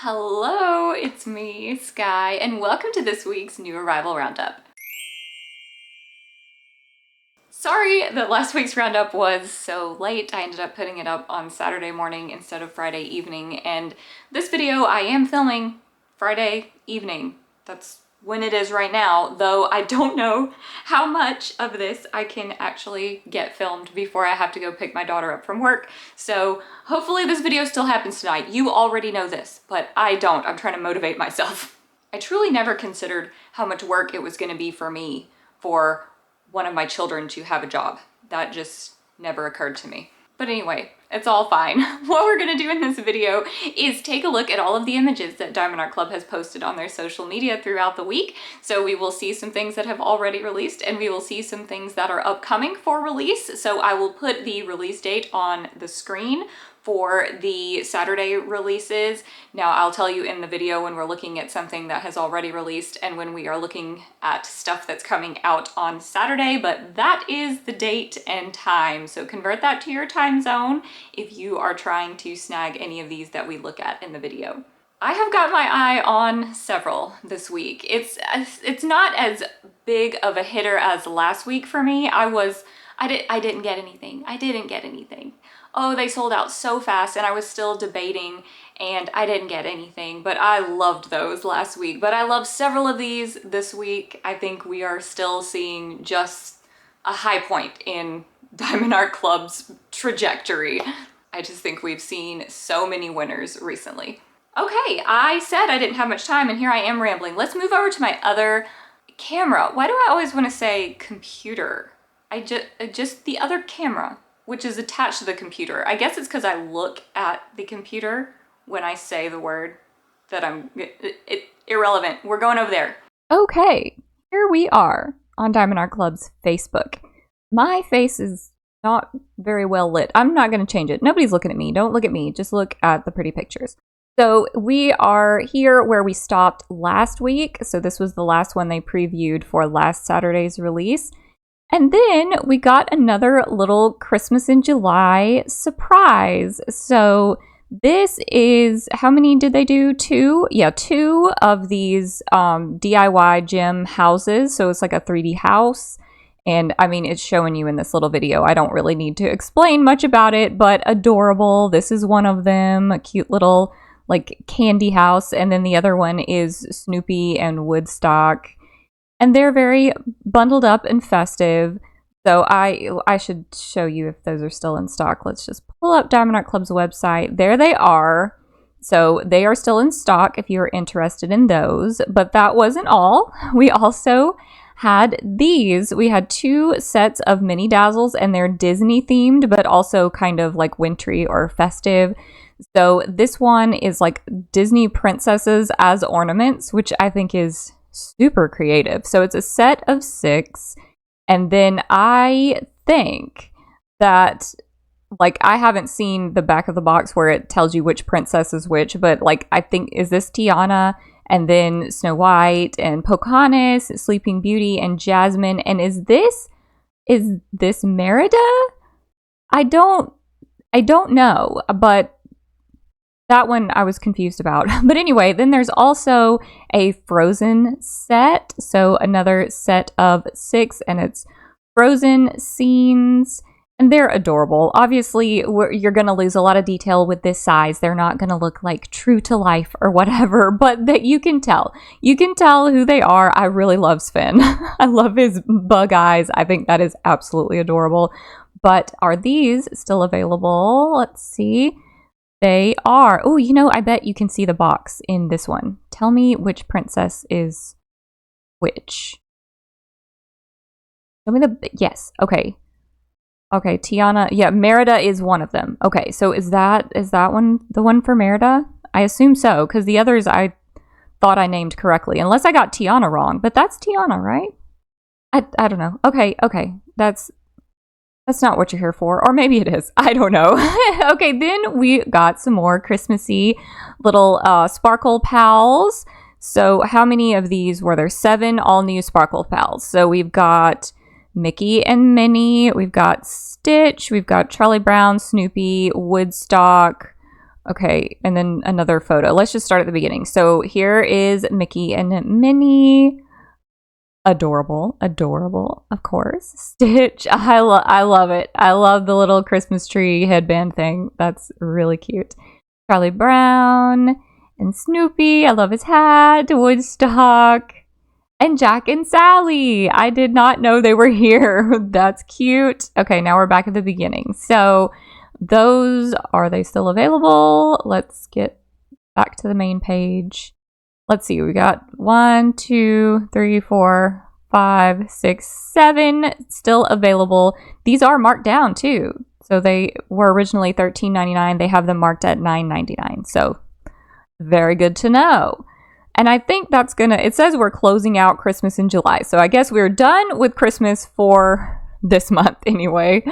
Hello, it's me, Sky, and welcome to this week's new arrival roundup. Sorry that last week's roundup was so late. I ended up putting it up on Saturday morning instead of Friday evening, and this video I am filming Friday evening. That's when it is right now, though I don't know how much of this I can actually get filmed before I have to go pick my daughter up from work. So hopefully this video still happens tonight. You already know this, but I don't. I'm trying to motivate myself. I truly never considered how much work it was going to be for me for one of my children to have a job. That just never occurred to me. But anyway, it's all fine. What we're gonna do in this video is take a look at all of the images that Diamond Art Club has posted on their social media throughout the week. So we will see some things that have already released, and we will see some things that are upcoming for release. So I will put the release date on the screen for the Saturday releases. Now I'll tell you in the video when we're looking at something that has already released and when we are looking at stuff that's coming out on Saturday, but that is the date and time. So convert that to your time zone if you are trying to snag any of these that we look at in the video. I have got my eye on several this week. It's not as big of a hitter as last week for me. I didn't get anything. Oh, they sold out so fast, and I was still debating, and I didn't get anything, but I loved those last week. But I love several of these this week. I think we are still seeing just a high point in Diamond Art Club's trajectory. I just think we've seen so many winners recently. Okay, I said I didn't have much time, and here I am rambling. Let's move over to my other camera. Why do I always want to say computer? Just the other camera, which is attached to the computer. I guess it's because I look at the computer when I say the word that irrelevant. We're going over there. Okay, here we are on Diamond Art Club's Facebook. My face is not very well lit. I'm not going to change it. Nobody's looking at me. Don't look at me. Just look at the pretty pictures. So we are here where we stopped last week. So this was the last one they previewed for last Saturday's release. And then we got another little Christmas in July surprise. So this is, how many did they do? Two? Yeah, two of these DIY gym houses. So it's like a 3D house. And I mean, it's showing you in this little video. I don't really need to explain much about it, but adorable. This is one of them, a cute little like candy house. And then the other one is Snoopy and Woodstock. And they're very bundled up and festive. So I should show you if those are still in stock. Let's just pull up Diamond Art Club's website. There they are. So they are still in stock if you're interested in those. But that wasn't all. We also had these. We had two sets of mini dazzles, and they're Disney themed, but also kind of like wintry or festive. So this one is like Disney princesses as ornaments, which I think is super creative. So it's a set of 6, and then I think that, like, I haven't seen the back of the box where it tells you which princess is which, but like I think, is this Tiana, and then Snow White and Pocahontas, Sleeping Beauty, and Jasmine, and is this Merida? I don't know, but that one I was confused about. But anyway, then there's also a Frozen set. So another set of 6, and it's Frozen scenes. And they're adorable. Obviously, you're going to lose a lot of detail with this size. They're not going to look like true to life or whatever, but that you can tell. You can tell who they are. I really love Sven. I love his bug eyes. I think that is absolutely adorable. But are these still available? Let's see. They are. Oh, you know, I bet you can see the box in this one. Tell me which princess is which. Tell me yes. Okay. Okay, Tiana. Yeah, Merida is one of them. Okay, so is that one the one for Merida? I assume so, because the others I thought I named correctly, unless I got Tiana wrong. But that's Tiana, right? I don't know. Okay. That's not what you're here for. Or maybe it is. I don't know. Okay, then we got some more Christmassy little Sparkle Pals. So how many of these were there? 7 all new Sparkle Pals. So we've got Mickey and Minnie. We've got Stitch. We've got Charlie Brown, Snoopy, Woodstock, Okay, and then another photo. Let's just start at the beginning. So here is Mickey and Minnie. Adorable, adorable, of course. Stitch, I love it. I love the little Christmas tree headband thing. That's really cute. Charlie Brown and Snoopy. I love his hat. Woodstock. And Jack and Sally. I did not know they were here. That's cute. Okay, now we're back at the beginning. So those, are they still available? Let's get back to the main page. Let's see, we got 1, 2, 3, 4, 5, 6, 7 still available. These are marked down too. So they were originally $13.99. They have them marked at $9.99. So very good to know. And I think that's it says we're closing out Christmas in July. So I guess we're done with Christmas for this month anyway.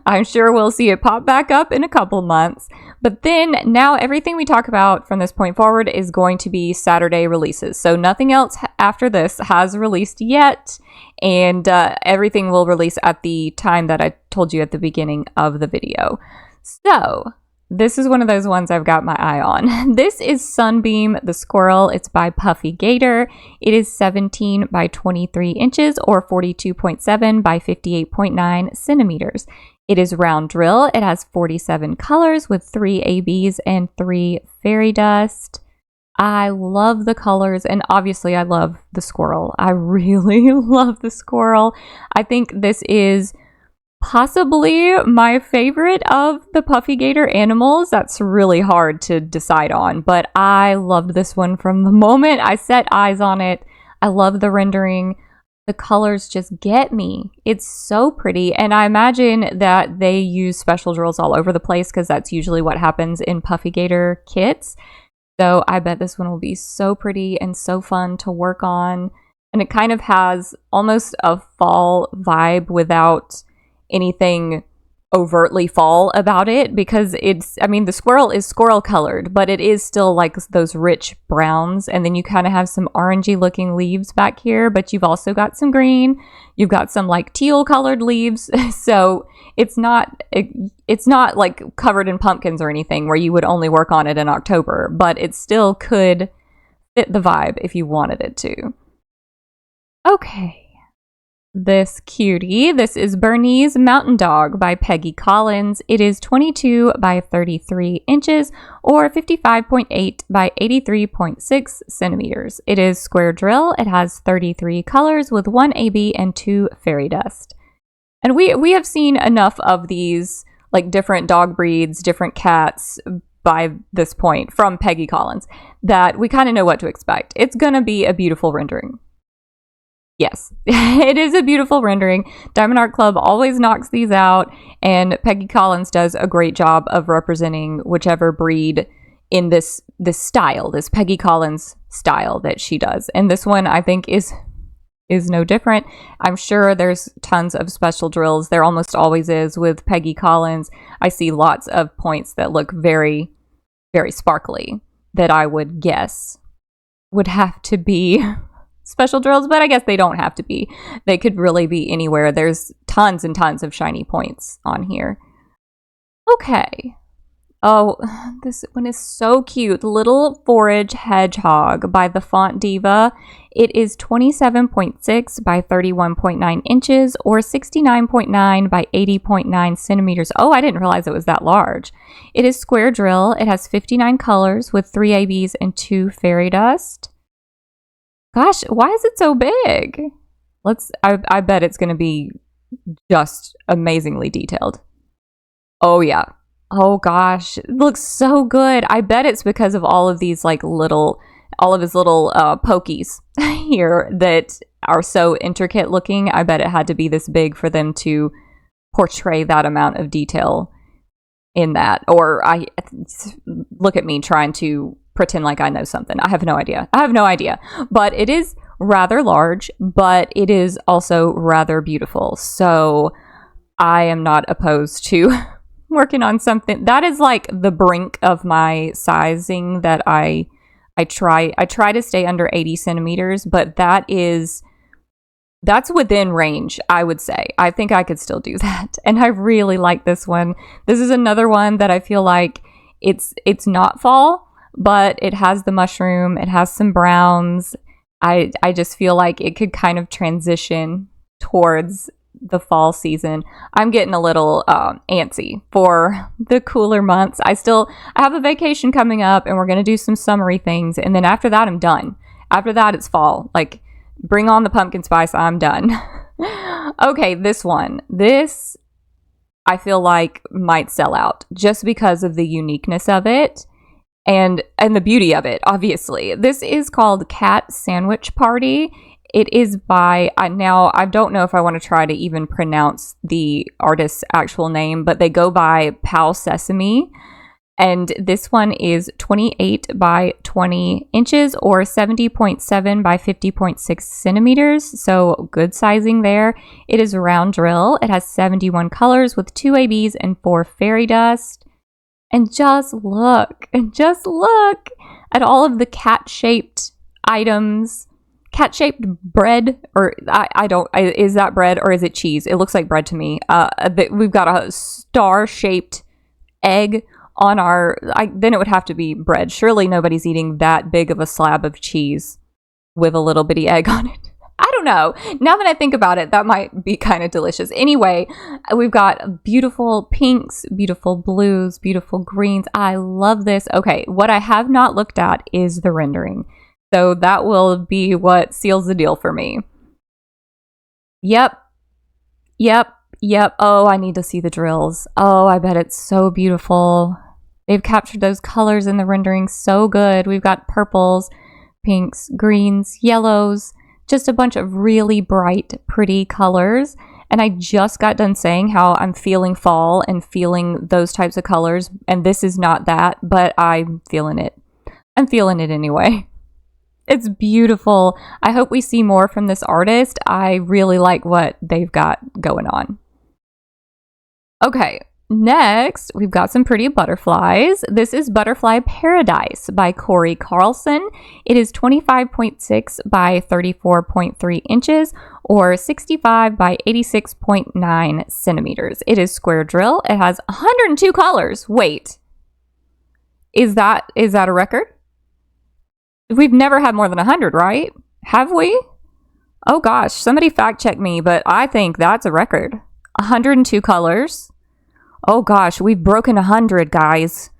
I'm sure we'll see it pop back up in a couple months. But then now everything we talk about from this point forward is going to be Saturday releases. So nothing else after this has released yet. And everything will release at the time that I told you at the beginning of the video. So this is one of those ones I've got my eye on. This is Sunbeam the Squirrel. It's by Puffy Gator. It is 17 by 23 inches or 42.7 by 58.9 centimeters. It is round drill. It has 47 colors with 3 ABs and 3 fairy dust. I love the colors, and obviously I love the squirrel. I really love the squirrel. I think this is possibly my favorite of the Puffy Gator animals. That's really hard to decide on, but I loved this one from the moment I set eyes on it. I love the rendering. The colors just get me. It's so pretty, and I imagine that they use special drills all over the place because that's usually what happens in Puffy Gator kits. So I bet this one will be so pretty and so fun to work on, and it kind of has almost a fall vibe without anything overtly fall about it, because the squirrel is squirrel colored, but it is still like those rich browns, and then you kind of have some orangey looking leaves back here, but you've also got some green, you've got some like teal colored leaves. So it's not like covered in pumpkins or anything where you would only work on it in October, but it still could fit the vibe if you wanted it to. Okay. This cutie. This is Bernese Mountain Dog by Peggy Collins. It is 22 by 33 inches or 55.8 by 83.6 centimeters. It is square drill. It has 33 colors with 1 AB and 2 fairy dust. And we have seen enough of these, like different dog breeds, different cats by this point from Peggy Collins, that we kind of know what to expect. It's going to be a beautiful rendering. Yes, it is a beautiful rendering. Diamond Art Club always knocks these out, and Peggy Collins does a great job of representing whichever breed in this style, this Peggy Collins style that she does. And this one, I think, is no different. I'm sure there's tons of special drills. There almost always is with Peggy Collins. I see lots of points that look very, very sparkly that I would guess would have to be special drills, but I guess they don't have to be. They could really be anywhere. There's tons and tons of shiny points on here. Okay. Oh, this one is so cute. Little Forage Hedgehog by the Font Diva. It is 27.6 by 31.9 inches or 69.9 by 80.9 centimeters. Oh, I didn't realize it was that large. It is square drill. It has 59 colors with 3 ABs and 2 fairy dust. Gosh, why is it so big? I bet it's going to be just amazingly detailed. Oh, yeah. Oh, gosh. It looks so good. I bet it's because of all of these, all of his little pokies here that are so intricate looking. I bet it had to be this big for them to portray that amount of detail in that. Or look at me trying to pretend like I know something. I have no idea. But it is rather large, but it is also rather beautiful. So I am not opposed to working on something that is like the brink of my sizing that I try to stay under 80 centimeters, but that's within range, I would say. I think I could still do that. And I really like this one. This is another one that I feel like it's not fall, but it has the mushroom, it has some browns. I just feel like it could kind of transition towards the fall season. I'm getting a little antsy for the cooler months. I have a vacation coming up, and we're going to do some summery things, and then after that I'm done. After that it's fall. Like, bring on the pumpkin spice, I'm done. Okay, this I feel like might sell out just because of the uniqueness of it and the beauty of it, obviously. This is called Cat Sandwich Party. It is by, now I don't know if I want to try to even pronounce the artist's actual name, but they go by Pal Sesame. And this one is 28 by 20 inches or 70.7 by 50.6 centimeters. So good sizing there. It is a round drill. It has 71 colors with 2 ABs and 4 fairy dust. And just look at all of the cat-shaped items. Cat-shaped bread, or is that bread or is it cheese? It looks like bread to me. We've got a star-shaped egg on then it would have to be bread. Surely nobody's eating that big of a slab of cheese with a little bitty egg on it. I don't know. Now that I think about it, that might be kind of delicious. Anyway, we've got beautiful pinks, beautiful blues, beautiful greens. I love this. Okay, what I have not looked at is the rendering. So that will be what seals the deal for me. Yep. Oh, I need to see the drills. Oh, I bet it's so beautiful. They've captured those colors in the rendering so good. We've got purples, pinks, greens, yellows, just a bunch of really bright, pretty colors. And I just got done saying how I'm feeling fall and feeling those types of colors. And this is not that, but I'm feeling it. I'm feeling it anyway. It's beautiful. I hope we see more from this artist. I really like what they've got going on. Okay, next, we've got some pretty butterflies. This is Butterfly Paradise by Corey Carlson. It is 25.6 by 34.3 inches or 65 by 86.9 centimeters. It is square drill. It has 102 colors. Wait, is that a record? We've never had more than 100, right? Have we? Oh gosh, somebody fact check me, but I think that's a record. 102 colors. Oh gosh, we've broken 100, guys.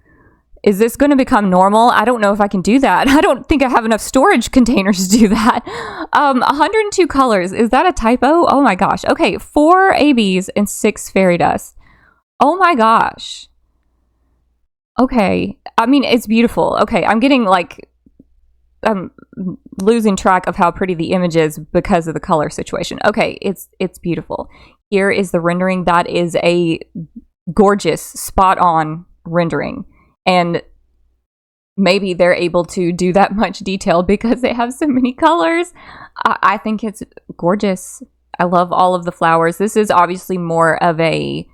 Is this going to become normal? I don't know if I can do that. I don't think I have enough storage containers to do that. 102 colors. Is that a typo? Oh my gosh. Okay, 4 ABs and 6 fairy dust. Oh my gosh. Okay. I mean, it's beautiful. Okay, I'm getting I'm losing track of how pretty the image is because of the color situation. Okay, it's beautiful. Here is the rendering. That is a gorgeous, spot-on rendering. And maybe they're able to do that much detail because they have so many colors. I think it's gorgeous. I love all of the flowers. This is obviously more of a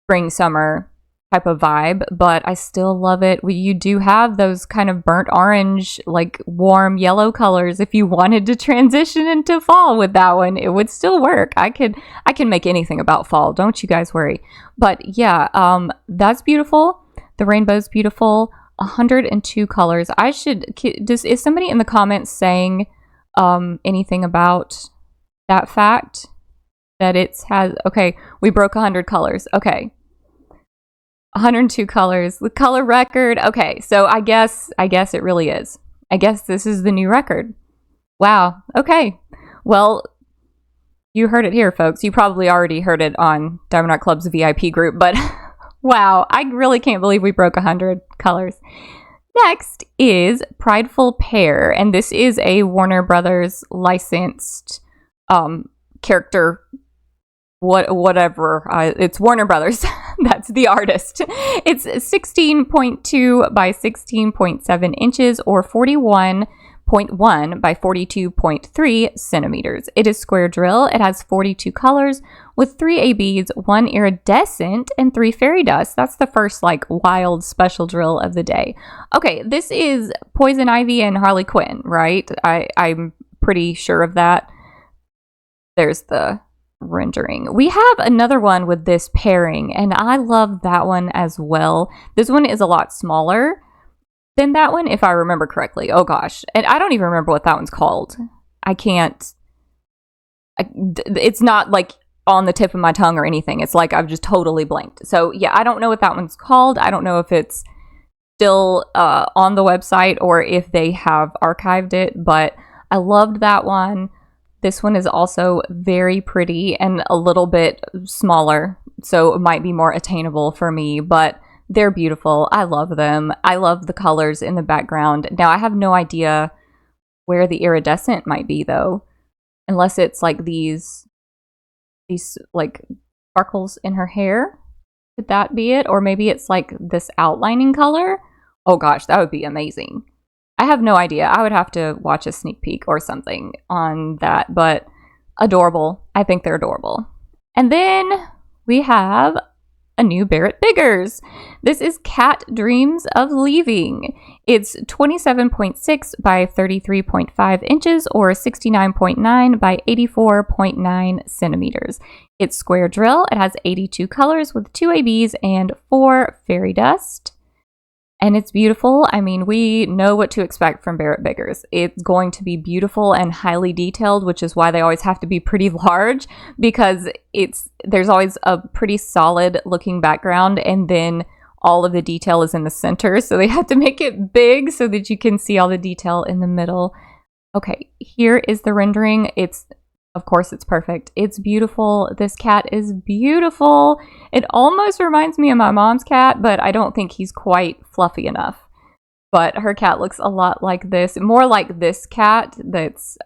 spring, summer type of vibe, but I still love it. You do have those kind of burnt orange, like warm yellow colors. If you wanted to transition into fall with that one, it would still work. I can make anything about fall. Don't you guys worry. But yeah, that's beautiful. The rainbow's beautiful. 102 colors. Is somebody in the comments saying anything about that fact? That okay, we broke 100 colors. Okay. 102 colors, the color record. Okay, so I guess it really is. I guess this is the new record. Wow. Okay. Well, you heard it here, folks. You probably already heard it on Diamond Art Club's VIP group, but wow, I really can't believe we broke 100 colors. Next is Prideful Pear, and this is a Warner Brothers licensed character. Whatever. It's Warner Brothers. That's the artist. It's 16.2 by 16.7 inches or 41.1 by 42.3 centimeters. It is square drill. It has 42 colors with 3 ABs, 1 iridescent, and 3 fairy dust. That's the first wild special drill of the day. Okay, this is Poison Ivy and Harley Quinn, right? I'm pretty sure of that. There's the rendering. We have another one with this pairing, and I love that one as well. This one is a lot smaller than that one, if I remember correctly. Oh gosh. And I don't even remember what that one's called. It's not like on the tip of my tongue or anything. It's like I've just totally blanked. So yeah, I don't know what that one's called. I don't know if it's still on the website or if they have archived it, but I loved that one. This one is also very pretty and a little bit smaller, so it might be more attainable for me, but they're beautiful. I love them. I love the colors in the background. Now, I have no idea where the iridescent might be, though, unless it's like these like sparkles in her hair. Could that be it? Or maybe it's like this outlining color. Oh gosh, that would be amazing. I have no idea. I would have to watch a sneak peek or something on that, but adorable. I think they're adorable. And then we have a new Barrett Biggers. This is Cat Dreams of Leaving. It's 27.6 by 33.5 inches or 69.9 by 84.9 centimeters. It's square drill. It has 82 colors with 2 ABs and 4 fairy dust. And it's beautiful. I mean, we know what to expect from Barrett Biggers. It's going to be beautiful and highly detailed, which is why they always have to be pretty large, because there's always a pretty solid looking background, and then all of the detail is in the center. So they have to make it big so that you can see all the detail in the middle. Okay, here is the rendering. Of course, it's perfect. It's beautiful. This cat is beautiful. It almost reminds me of my mom's cat, but I don't think he's quite fluffy enough. But her cat looks a lot like this, more like this cat that's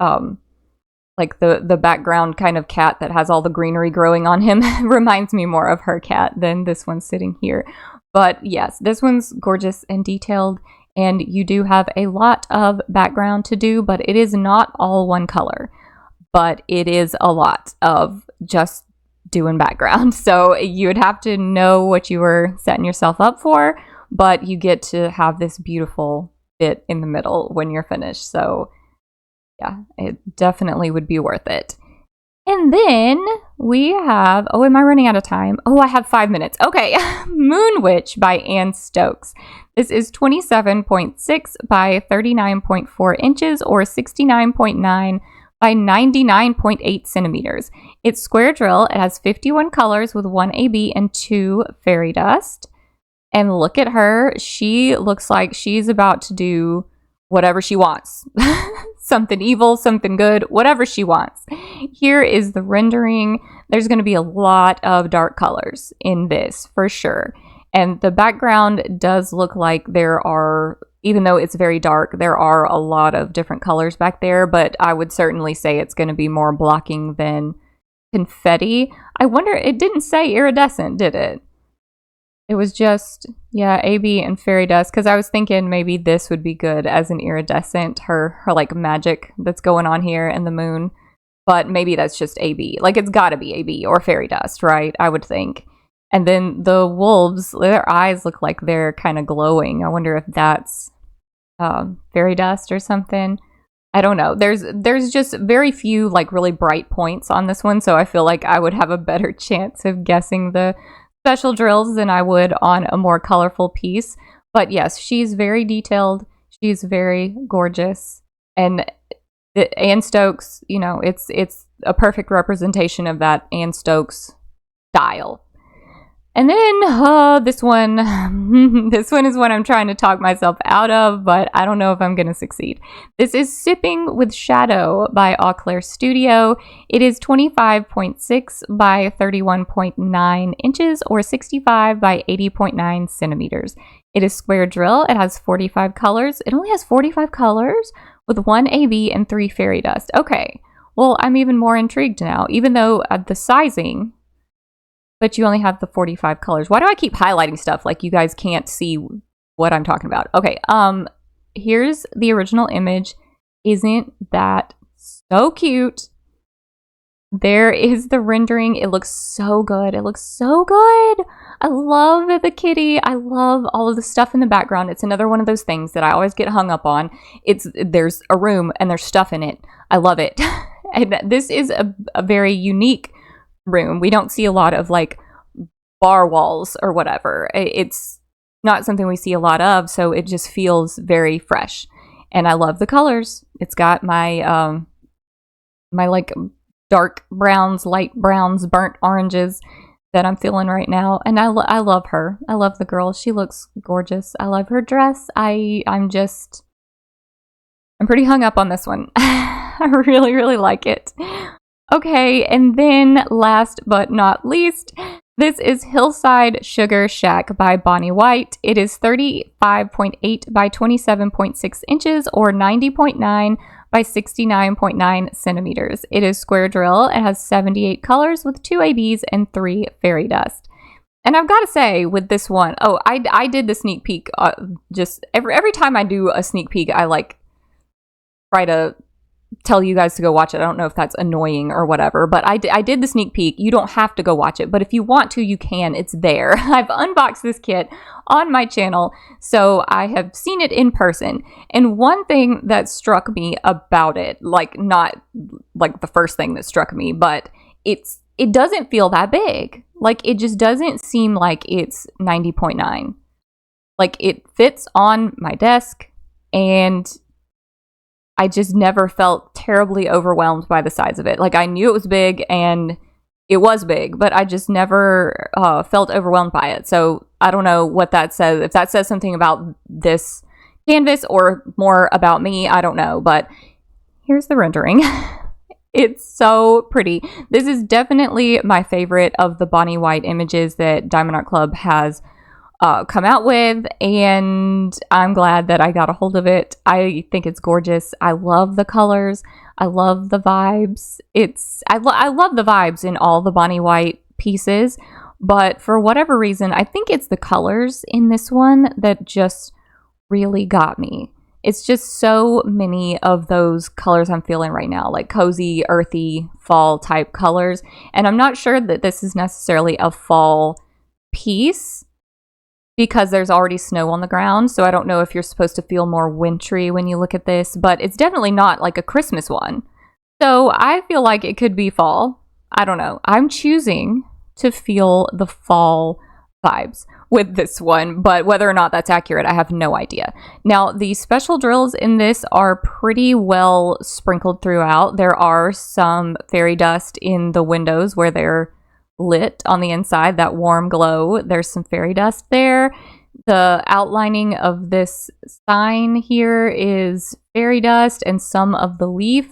like the background kind of cat that has all the greenery growing on him. Reminds me more of her cat than this one sitting here. But yes, this one's gorgeous and detailed, and you do have a lot of background to do, but it is not all one color. But it is a lot of just doing background. So you would have to know what you were setting yourself up for, but you get to have this beautiful bit in the middle when you're finished. So yeah, it definitely would be worth it. And then we have, oh, am I running out of time? Oh, I have 5 minutes. Okay, Moon Witch by Anne Stokes. This is 27.6 by 39.4 inches or 69.9 by 99.8 centimeters. It's square drill. It has 51 colors with 1 AB and 2 fairy dust. And look at her. She looks like she's about to do whatever she wants. Something evil, something good, whatever she wants. Here is the rendering. There's going to be a lot of dark colors in this for sure. And the background does look like there are, even though it's very dark, there are a lot of different colors back there, but I would certainly say it's going to be more blocking than confetti. I wonder, it didn't say iridescent, did it? It was just, yeah, AB and fairy dust, because I was thinking maybe this would be good as an iridescent, her like magic that's going on here in the moon, but maybe that's just AB. Like, it's got to be AB or fairy dust, right? I would think. And then the wolves, their eyes look like they're kind of glowing. I wonder if that's fairy dust or something. I don't know. There's just very few like really bright points on this one, so I feel like I would have a better chance of guessing the special drills than I would on a more colorful piece. But yes, she's very detailed. She's very gorgeous. And Anne Stokes, you know, it's a perfect representation of that Anne Stokes style. And then this one is one I'm trying to talk myself out of, but I don't know if I'm going to succeed. This is Sipping with Shadow by Eau Claire Studio. It is 25.6 by 31.9 inches or 65 by 80.9 centimeters. It is square drill. It has 45 colors. It only has 45 colors with 1 AB and 3 fairy dust. Okay, well, I'm even more intrigued now, even though the sizing... But you only have the 45 colors. Why do I keep highlighting stuff like you guys can't see what I'm talking about? Okay, here's the original image. Isn't that so cute? There is the rendering. It looks so good. It looks so good. I love the kitty. I love all of the stuff in the background. It's another one of those things that I always get hung up on. There's a room and there's stuff in it. I love it. And this is a very unique room. We don't see a lot of like bar walls or whatever. It's not something we see a lot of, so it just feels very fresh. And I love the colors. It's got my my like dark browns, light browns, burnt oranges that I'm feeling right now. And I love her. I love the girl. She looks gorgeous. I love her dress. I'm pretty hung up on this one. I really, really like it. Okay, and then last but not least, this is Hillside Sugar Shack by Bonnie White. It is 35.8 by 27.6 inches or 90.9 by 69.9 centimeters. It is square drill. It has 78 colors with 2 ABs and 3 fairy dust. And I've got to say with this one, I did the sneak peek. Just every time I do a sneak peek, I like try to tell you guys to go watch it. I don't know if that's annoying or whatever, but I did the sneak peek. You don't have to go watch it, but if you want to, you can. It's there. I've unboxed this kit on my channel, so I have seen it in person. And one thing that struck me about it, like not like the first thing that struck me, but it doesn't feel that big. Like it just doesn't seem like it's 90.9. Like it fits on my desk, and I just never felt terribly overwhelmed by the size of it. Like I knew it was big, and it was big, but I just never felt overwhelmed by it. So I don't know what that says. If that says something about this canvas or more about me, I don't know. But here's the rendering. It's so pretty. This is definitely my favorite of the Bonnie White images that Diamond Art Club has come out with, and I'm glad that I got a hold of it. I think it's gorgeous. I love the colors. I love the vibes. I love the vibes in all the Bonnie White pieces, but for whatever reason, I think it's the colors in this one that just really got me. It's just so many of those colors I'm feeling right now, like cozy, earthy, fall type colors. And I'm not sure that this is necessarily a fall piece, because there's already snow on the ground, so I don't know if you're supposed to feel more wintry when you look at this, but it's definitely not like a Christmas one. So I feel like it could be fall. I don't know. I'm choosing to feel the fall vibes with this one, but whether or not that's accurate, I have no idea. Now, the special drills in this are pretty well sprinkled throughout. There are some fairy dust in the windows where they're lit on the inside, that warm glow. There's some fairy dust there. The outlining of this sign here is fairy dust and some of the leaf.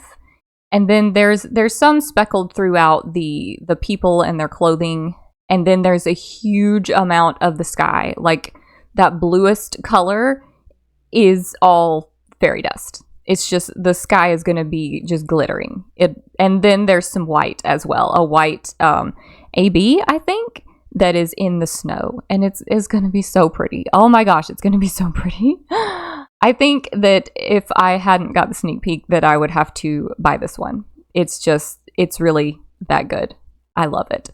And then there's some speckled throughout the people and their clothing. And then there's a huge amount of the sky. Like that bluest color is all fairy dust. It's just the sky is going to be just glittering. And then there's some white as well, a white AB, I think, that is in the snow, and it's going to be so pretty. Oh my gosh, it's going to be so pretty. I think that if I hadn't got the sneak peek, that I would have to buy this one. It's really that good. I love it.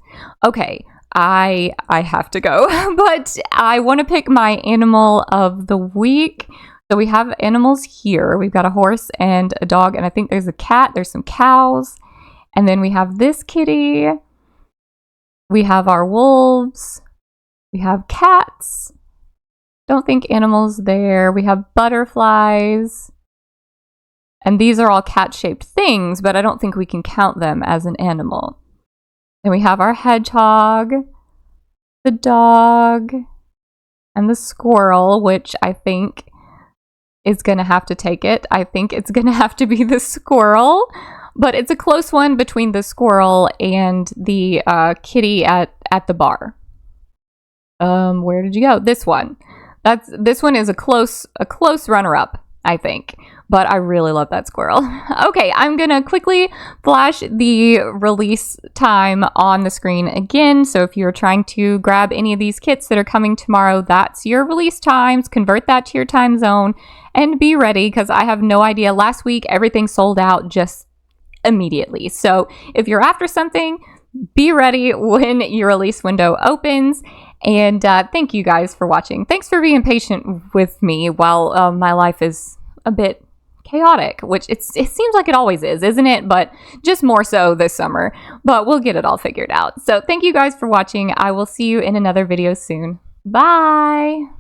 Okay, I have to go, but I want to pick my animal of the week. So we have animals here. We've got a horse and a dog, and I think there's a cat. There's some cows, and then we have this kitty. We have our wolves. We have cats. Don't think animals there. We have butterflies. And these are all cat-shaped things, but I don't think we can count them as an animal. Then we have our hedgehog, the dog, and the squirrel, which I think is going to have to take it. I think it's going to have to be the squirrel. But it's a close one between the squirrel and the kitty at the bar. Where did you go? This one. This one is a close runner-up, I think. But I really love that squirrel. Okay, I'm going to quickly flash the release time on the screen again. So if you're trying to grab any of these kits that are coming tomorrow, that's your release times. Convert that to your time zone and be ready, because I have no idea. Last week, everything sold out just immediately. So if you're after something, be ready when your release window opens. And thank you guys for watching. Thanks for being patient with me while my life is a bit chaotic, which it seems like it always is, isn't it? But just more so this summer. But we'll get it all figured out. So thank you guys for watching. I will see you in another video soon. Bye!